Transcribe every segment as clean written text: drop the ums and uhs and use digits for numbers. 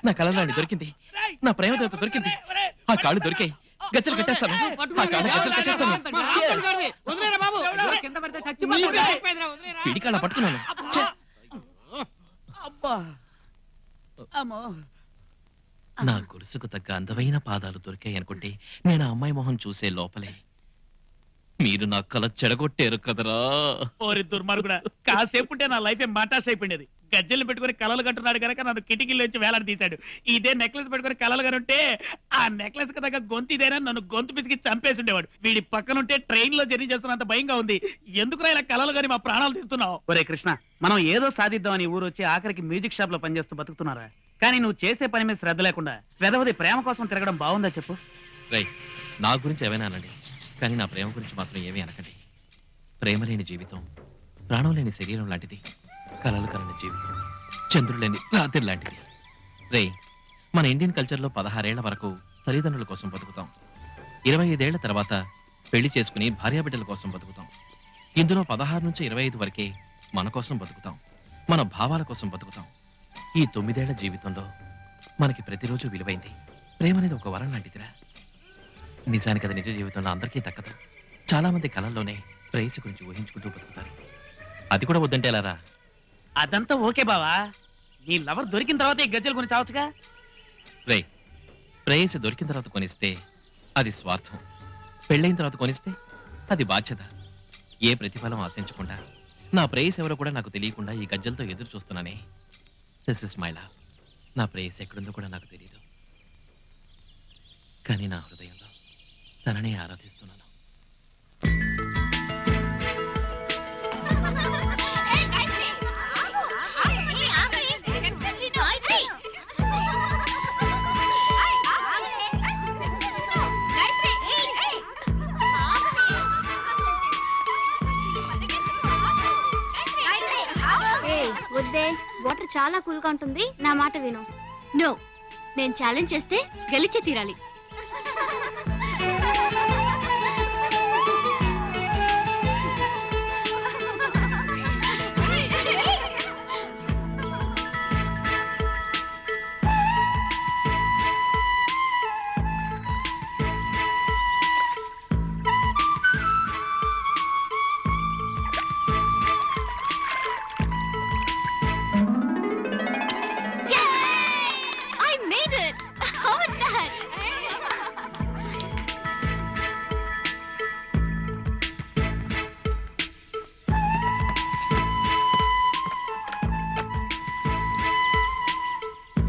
నా కలలాంటి దొరికింది, నా ప్రేమ దేవత దొరికింది. ఆ కాళ్ళు దొరికాయి, గజ్జలు కట్టేస్తాను. ఆ కాళ్ళు గజ్జలు కట్టేస్తాను. పిడికాళ్ళ పట్టుకున్నాను. నా గొలుసుకు తగ్గ అందమైన పాదాలు దొరికాయి అనుకుంటే నేను ఆ అమ్మాయి మొహం చూసే లోపలే మీరు నా కళ చెడగొట్టారు కదరా. ఓరి దుర్మార్గుడా, కాసేపుంటే నా లైఫ్ మాటాష్ అయిపోయింది. గజ్జలు పెట్టుకుని కలలు కంటున్నాడు కనుక నన్ను కిటికీలో వచ్చి వేలాడి తీశాడు. ఇదే నెక్లెస్ పెట్టుకుని కలలు కనుంటే ఆ నెక్లెస్ కి తగ్గ గొంతు ఇదేనా నన్ను గొంతు పిసికి చంపేసి ఉండేవాడు. వీడి పక్కనుంటే ట్రైన్ లో జర్నీ చేస్తున్నంత భయంగా ఉంది. ఎందుకురా ఇలా కలలు గాని మా ప్రాణాలు తీస్తున్నావు? ఒరే కృష్ణ, మనం ఏదో సాధిద్దామని ఊరు వచ్చి ఆఖరికి మ్యూజిక్ షాప్ లో పనిచేస్తూ బతుకుతున్నారా? కానీ నువ్వు చేసే పని మీద శ్రద్ధ లేకుండా వెదవది ప్రేమ కోసం తిరగడం బాగుందా చెప్పు? రైట్, నా గురించి ఏమైనా అనండి, కానీ నా ప్రేమ గురించి మాత్రం ఏమీ అనకండి. ప్రేమ లేని జీవితం ప్రాణం లేని శరీరం లాంటిది, కలలు కలని జీవితం చంద్రుడు లేని రాత్రి లాంటిది. రే, మన ఇండియన్ కల్చర్లో 16 ఏళ్ల వరకు తల్లిదండ్రుల కోసం బతుకుతాం. 25 ఏళ్ల తర్వాత పెళ్లి చేసుకుని భార్యాబిడ్డల కోసం బతుకుతాం. ఇందులో 16 నుంచి 25 వరకే మన కోసం బతుకుతాం, మన భావాల కోసం బతుకుతాం. ఈ 9 ఏళ్ల జీవితంలో మనకి ప్రతిరోజు విలువైంది. ప్రేమ అనేది ఒక వరం లాంటిదిరా. నిజానికి అది నిజ జీవితంలో అందరికీ దక్కదు. చాలా మంది కళల్లోనే ప్రేయసి గురించి ఊహించుకుంటూ బతుకుతారు. అది కూడా వద్దంటే ఎలారా? అదంతా ఓకే బావా, నీ లవర్ దొరికిన తర్వాత ఈ గజ్జల గురించి చావచ్చుగా. రే, ప్రేయసి దొరికిన తర్వాత కొనిస్తే అది స్వార్థం, పెళ్ళైన తర్వాత కొనిస్తే అది బాధ్యత. ఏ ప్రతిఫలం ఆశించకుండా నా ప్రేయసి ఎవరో కూడా నాకు తెలియకుండా ఈ గజ్జలతో ఎదురు చూస్తున్నానే. This is my love. నా ప్రేయసి ఎక్కడుందో కూడా నాకు తెలియదు, కానీ నా హృదయంలో తననే ఆరాధిస్తున్నాను. వద్దే, వాటర్ చాలా కూల్ గా ఉంటుంది. నా మాట విను. నో, నేను ఛాలెంజ్ చేస్తే గెలిచే తీరాలి.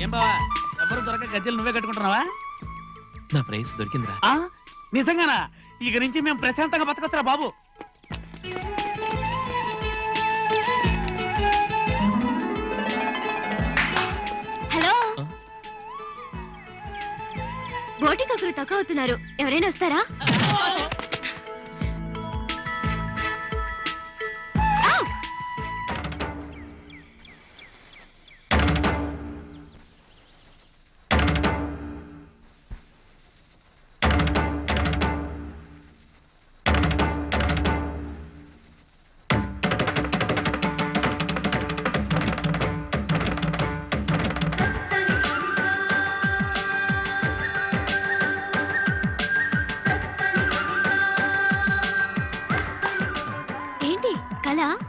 ఏం బావా, ఎవరు దొరక గజ్జలు నువ్వే కట్టుకుంటున్నావా? నా ప్రేయసి దొరికిందిరా. నిజంగానా? ఇక నుంచి మేము ప్రశాంతంగా బతకొస్తారా బాబు? హలో, బోటికి ఒకరు తక్కువ అవుతున్నారు, ఎవరైనా వస్తారా?